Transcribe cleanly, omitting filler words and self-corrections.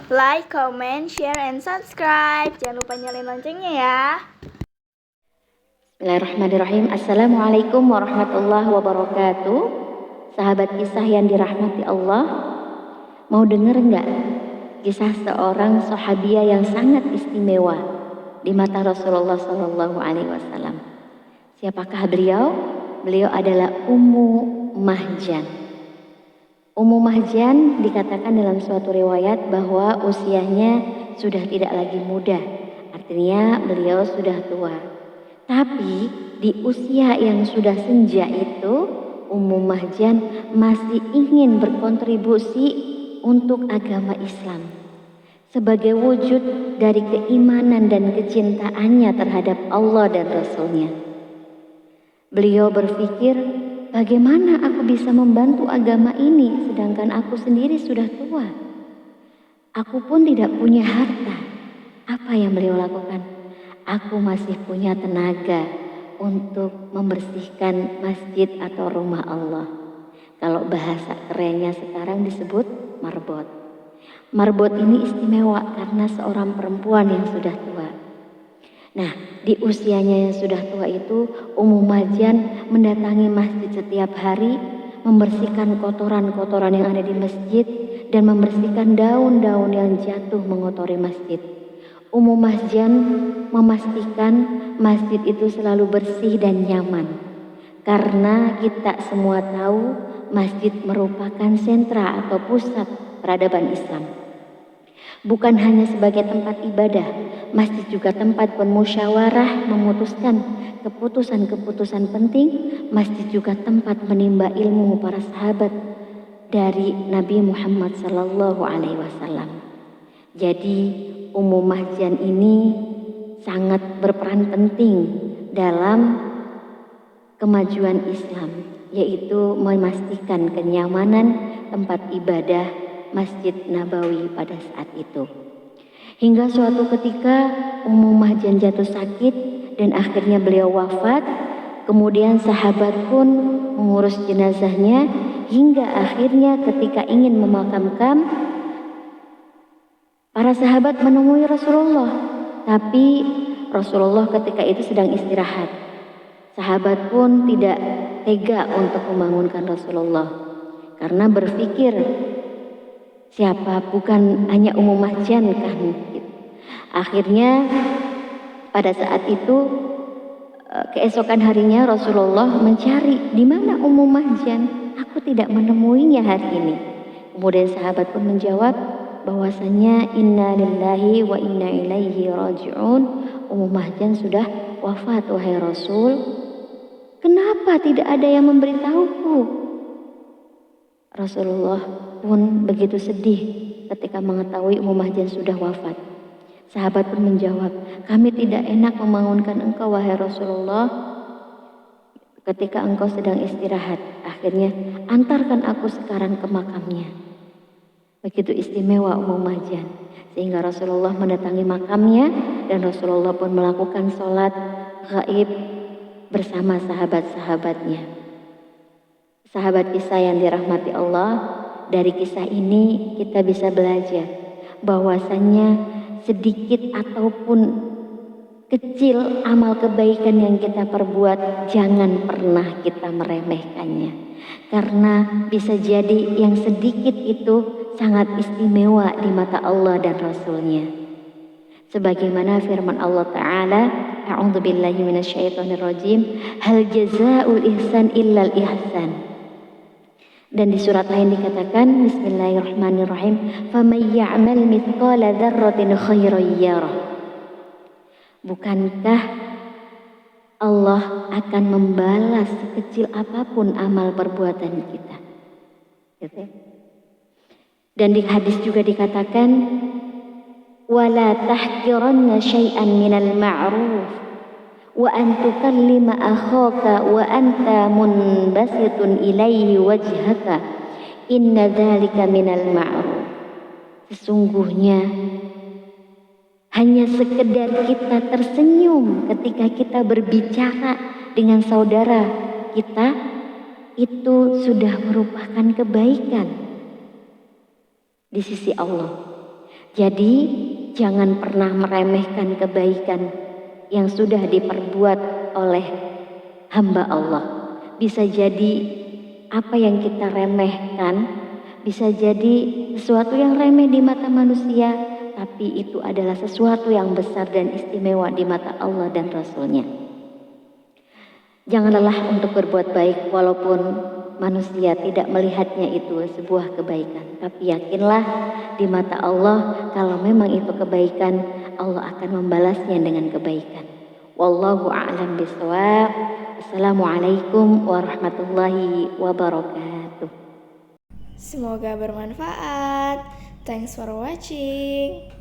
like, comment, share, and subscribe. Jangan lupa nyalain loncengnya ya. Bismillahirrahmanirrahim. Assalamualaikum warahmatullahi wabarakatuh. Sahabat kisah yang dirahmati Allah, mau denger nggak kisah seorang sahabiah yang sangat istimewa di mata Rasulullah Shallallahu Alaihi Wasallam? Siapakah beliau? Beliau adalah Ummu Mahjan. Ummu Mahjan dikatakan dalam suatu riwayat bahwa usianya sudah tidak lagi muda, artinya beliau sudah tua. Tapi di usia yang sudah senja itu, Ummu Mahjan masih ingin berkontribusi untuk agama Islam sebagai wujud dari keimanan dan kecintaannya terhadap Allah dan Rasul-Nya. Beliau berpikir, bagaimana aku bisa membantu agama ini sedangkan aku sendiri sudah tua? Aku pun tidak punya harta. Apa yang beliau lakukan? Aku masih punya tenaga untuk membersihkan masjid atau rumah Allah. Kalau bahasa kerennya sekarang disebut marbot. Marbot ini istimewa karena seorang perempuan yang sudah tua. Nah, di usianya yang sudah tua itu, Ummu Mahjan mendatangi masjid setiap hari, membersihkan kotoran-kotoran yang ada di masjid dan membersihkan daun-daun yang jatuh mengotori masjid. Ummu Mahjan memastikan masjid itu selalu bersih dan nyaman. Karena kita semua tahu masjid merupakan sentra atau pusat peradaban Islam. Bukan hanya sebagai tempat ibadah, masjid juga tempat bermusyawarah memutuskan keputusan-keputusan penting. Masjid juga tempat menimba ilmu para sahabat dari Nabi Muhammad Sallallahu Alaihi Wasallam. Jadi Ummu Mahjan ini sangat berperan penting dalam kemajuan Islam, yaitu memastikan kenyamanan tempat ibadah Masjid Nabawi pada saat itu. Hingga suatu ketika Ummu Mahjan jatuh sakit dan akhirnya beliau wafat. Kemudian sahabat pun mengurus jenazahnya hingga akhirnya ketika ingin memakamkan, para sahabat menemui Rasulullah. Tapi Rasulullah ketika itu sedang istirahat. Sahabat pun tidak tega untuk membangunkan Rasulullah karena berpikir, siapa, bukan hanya Ummu Mahjan kan? Akhirnya pada saat itu keesokan harinya Rasulullah mencari di mana Ummu Mahjan. Aku tidak menemuinya hari ini. Kemudian sahabat pun menjawab bahwasanya inna lillahi wa inna ilaihi raji'un. Ummu Mahjan sudah wafat wahai Rasul. Kenapa tidak ada yang memberitahuku? Rasulullah pun begitu sedih ketika mengetahui Ummu Mahjan sudah wafat. Sahabat pun menjawab, kami tidak enak membangunkan engkau wahai Rasulullah ketika engkau sedang istirahat. Akhirnya antarkan aku sekarang ke makamnya. Begitu istimewa Ummu Mahjan sehingga Rasulullah mendatangi makamnya dan Rasulullah pun melakukan sholat gaib bersama sahabat-sahabatnya. Sahabat kisah yang dirahmati Allah, dari kisah ini kita bisa belajar bahwasannya sedikit ataupun kecil amal kebaikan yang kita perbuat, jangan pernah kita meremehkannya. Karena bisa jadi yang sedikit itu sangat istimewa di mata Allah dan Rasul-Nya. Sebagaimana firman Allah Ta'ala, a'udzubillahi minasyaitonirrajim, hal jazaa'ul ihsan illal ihsan. Dan di surat lain dikatakan, bismillahirrahmanirrahim, faman ya'mal mithqala dzarratin khairan yarah. Bukankah Allah akan membalas sekecil apapun amal perbuatan kita? Gitu. Dan di hadis juga dikatakan, wala tahqiranna syai'an minal ma'ruf wa an tukallima akhaka wa anta munbasitun ilaihi wajhaka inna dzalika minal ma'ruf. Sesungguhnya hanya sekedar kita tersenyum ketika kita berbicara dengan saudara kita, itu sudah merupakan kebaikan di sisi Allah. Jadi jangan pernah meremehkan kebaikan yang sudah diperbuat oleh hamba Allah. Bisa jadi apa yang kita remehkan bisa jadi sesuatu yang remeh di mata manusia, tapi itu adalah sesuatu yang besar dan istimewa di mata Allah dan Rasul-Nya. Jangan lelah untuk berbuat baik walaupun manusia tidak melihatnya itu sebuah kebaikan. Tapi yakinlah di mata Allah kalau memang itu kebaikan, Allah akan membalasnya dengan kebaikan. Wallahu a'lam bishawab. Assalamualaikum warahmatullahi wabarakatuh. Semoga bermanfaat. Thanks for watching.